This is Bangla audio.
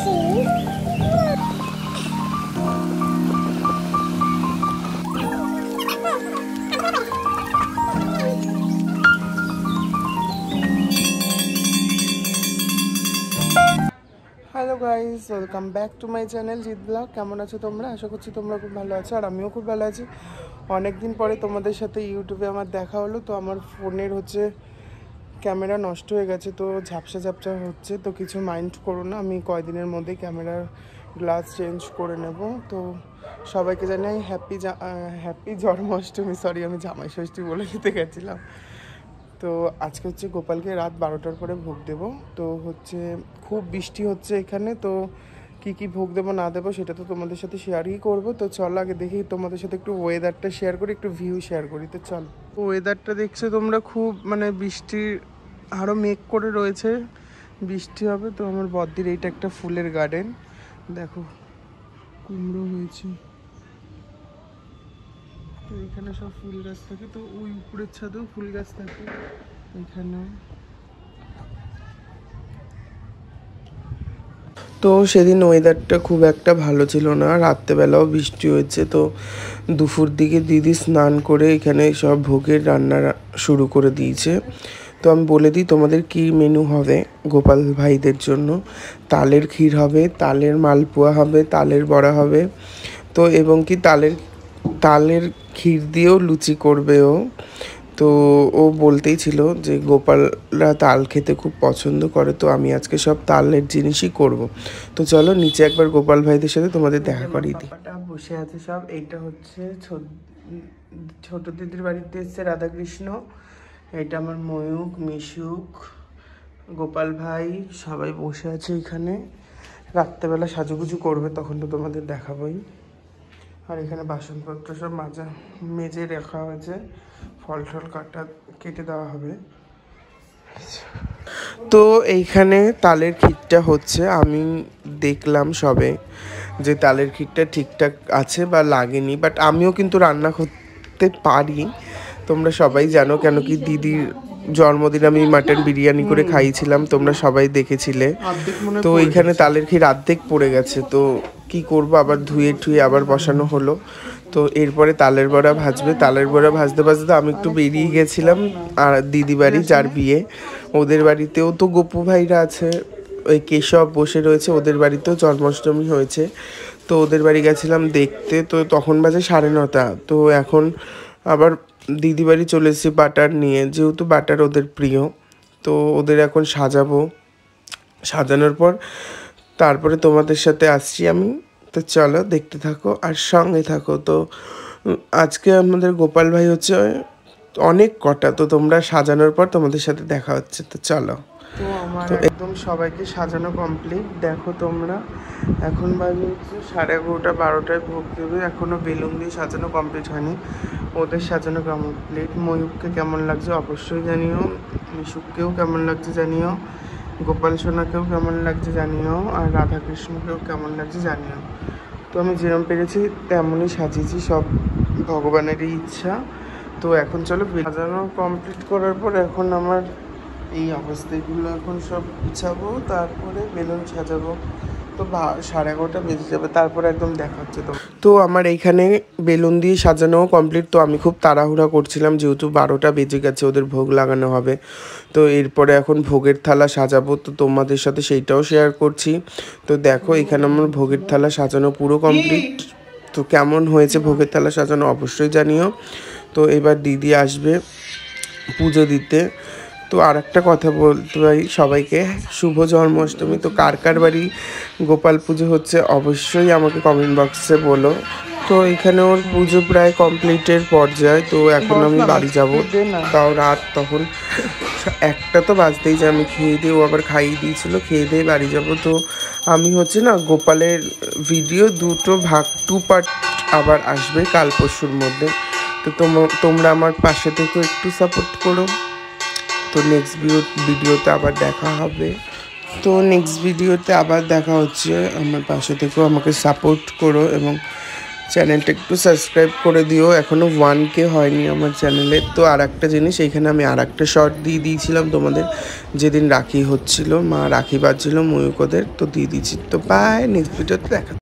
Hello guys, welcome back to my channel Jeet blog. কেমন আছো তোমরা? আশা করছি তোমরা খুব ভালো আছো, আর আমিও খুব ভালো আছি। অনেক দিন পরে তোমাদের সাথে ইউটিউবে আমার দেখা হলো। তো আমার ফোনের ক্যামেরা নষ্ট হয়ে গেছে, তো ঝাপসা ঝাপসা হচ্ছে, তো কিছু মাইন্ড করো না। আমি কয়দিনের মধ্যেই ক্যামেরার গ্লাস চেঞ্জ করে নেব। তো সবাইকে জানাই হ্যাপি জন্মাষ্টমী। সরি, আমি জামাই ষষ্ঠী বলে দিতে গেছিলাম। তো আজকে হচ্ছে গোপালকে রাত 12টার পরে ভোগ দেব। তো খুব বৃষ্টি হচ্ছে এখানে, তো কি ভোগ দেবো না দেবো সেটা তো তোমাদের সাথে শেয়ারই করব। তো চল আগে দেখি তোমাদের সাথে একটু ওয়েদারটা শেয়ার করি, একটু ভিউ শেয়ার করি। তো চল, ওয়েদারটা দেখছো তোমরা, খুব বৃষ্টির আরও মেঘ করে রয়েছে, বৃষ্টি হবে। তো আমার বদ্দির এইটা একটা ফুলের গার্ডেন, দেখো কুমড়ো হয়েছে। তো এখানে সব ফুল গাছ থাকে, তো ওই উপরের ছাদেও ফুল গাছ থাকে এখানে। তো সেদিন ওয়েদারটা খুব একটা ভালো ছিল না, রাত্রেবেলাও বৃষ্টি হয়েছে। তো দুপুর দিকে দিদি স্নান করে এখানে সব ভোগের রান্না শুরু করে দিয়েছে। তো আমি বলে দিই তোমাদের কি মেনু হবে গোপাল ভাইদের জন্য। তালের ক্ষীর হবে, তালের মালপোয়া হবে, তালের বড়া হবে, তো এবং কি তালের ক্ষীর দিয়েও লুচি করবে ও। তো ও বলতেই ছিল যে গোপালরা তাল খেতে খুব পছন্দ করে, তো আমি আজকে সব তালের জিনিসই করব। তো চলো নিচে একবার গোপাল ভাইদের সাথে তোমাদের দেখা করিয়ে দিই। বসে আছে সব, এইটা হচ্ছে ছোট দিদির বাড়িতে এসছে রাধাকৃষ্ণ, এটা আমার ময়ূক, মিশুক, গোপাল ভাই সবাই বসে আছে এখানে। রাত্রেবেলা সাজুগুজু করবে, তখন তো তোমাদের দেখাবোই। আর এখানে বাসনপত্র সব মেজে রাখা হয়েছে, ফল কেটে দেওয়া হবে। তো এইখানে তালের ক্ষীরটা হচ্ছে, আমি দেখলাম সবে যে তালের ক্ষীরটা ঠিকঠাক আছে বা লাগেনি, বাট আমিও কিন্তু রান্না করতে পারি, তোমরা সবাই জানো। কেন কি দিদির জন্মদিন আমি মাটন বিরিয়ানি করে খাইয়েছিলাম, তোমরা সবাই দেখেছিলে। তো এইখানে তালের ক্ষীর অর্ধেক পড়ে গেছে, তো কি করব, আবার ধুয়ে আবার বসানো হলো। তো এরপরে তালের বড়া ভাজবে। তালের বড়া ভাজতে ভাজতে আমি একটু বেরিয়ে গেছিলাম আর দিদি বাড়ি, যার বিয়ে, ওদের বাড়িতেও তো গপু ভাইরা আছে, ওই কেশব বসে রয়েছে, ওদের বাড়িতেও জন্মাষ্টমী হয়েছে। তো ওদের বাড়ি গেছিলাম দেখতে। তো তখন বাজে 9:30। তো এখন আবার দিদি বাড়ি চলে এসেছি বাটার নিয়ে, যেহেতু বাটার ওদের প্রিয়। তো ওদের এখন সাজানোর পর তারপরে তোমাদের সাথে আসছি আমি। তো চলো দেখতে থাকো আর সঙ্গে থাকো। তো আজকে আমাদের গোপাল ভাই হচ্ছে অনেক কটা, তো তোমরা সাজানোর পর তোমাদের সাথে দেখা হচ্ছে। তো চলো। তো আমার একদম সবাইকে সাজানো কমপ্লিট, দেখো তোমরা। এখন বাজে হচ্ছে 11:30, 12টায় ভোগ দেবে, এখনও বেলুন দিয়ে সাজানো কমপ্লিট হয়নি। ওদের সাজানো কমপ্লিট। ময়ূরকে কেমন লাগছে অবশ্যই জানিও, মিশুককেও কেমন লাগছে জানিও, গোপাল সোনাকেও কেমন লাগছে জানিও, আর রাধাকৃষ্ণকেও কেমন লাগছে জানিও। তো আমি যেরকম পেরেছি তেমনই সাজিয়েছি, সব ভগবানেরই ইচ্ছা। তো এখন চলো সাজানো কমপ্লিট করার পর এখন আমার এই অবস্থাগুলো এখন সব গুছাবো, তারপরে বেলুন সাজাবো। তো 11:30 বেজে যাবে, তারপরে একদম দেখা হচ্ছে। তো আমার এইখানে বেলুন দিয়ে সাজানো কমপ্লিট। তো আমি খুব তাড়াহুড়া করছিলাম, যেহেতু 12টা বেজে গেছে, ওদের ভোগ লাগানো হবে। তো এরপরে এখন ভোগের থালা সাজাবো, তো তোমাদের সাথে সেইটাও শেয়ার করছি। তো দেখো এখানে আমার ভোগের থালা সাজানো পুরো কমপ্লিট। তো কেমন হয়েছে ভোগের থালা সাজানো অবশ্যই জানিও। তো এবার দিদি আসবে পুজো দিতে। তো আর একটা কথা বলতে পারি সবাইকে, শুভ জন্মাষ্টমী। তো কার বাড়ি গোপাল পুজো হচ্ছে অবশ্যই আমাকে কমেন্ট বক্সে বলো। তো এখানে ওর পুজো প্রায় কমপ্লিটের পর্যায়ে। তো এখন আমি বাড়ি যাব, তাও রাত, তখন 1টা তো বাজতেই যায়। আমি খেয়ে দিয়ে, ও আবার খাইয়ে দিয়েছিল, খেয়ে দিয়ে বাড়ি যাব। তো আমি না গোপালের ভিডিও 2 পার্ট আবার আসবে কাল পরশুর মধ্যে। তো তোমরা আমার পাশে থেকে একটু সাপোর্ট করো। তো নেক্সট ভিডিওতে আবার দেখা হবে। আমার পাশে থেকেও আমাকে সাপোর্ট করো এবং চ্যানেলটা একটু সাবস্ক্রাইব করে দিও, এখনও 1K হয়নি আমার চ্যানেলে। তো আর একটা জিনিস, এইখানে আমি আর একটা শর্ট দিয়ে দিয়েছিলাম তোমাদের, যেদিন রাখি হচ্ছিল, মা রাখি বাজছিল ময়ূকদের, তো দিয়ে দিয়েছি। তো বাই, নেক্সট ভিডিওতে দেখা।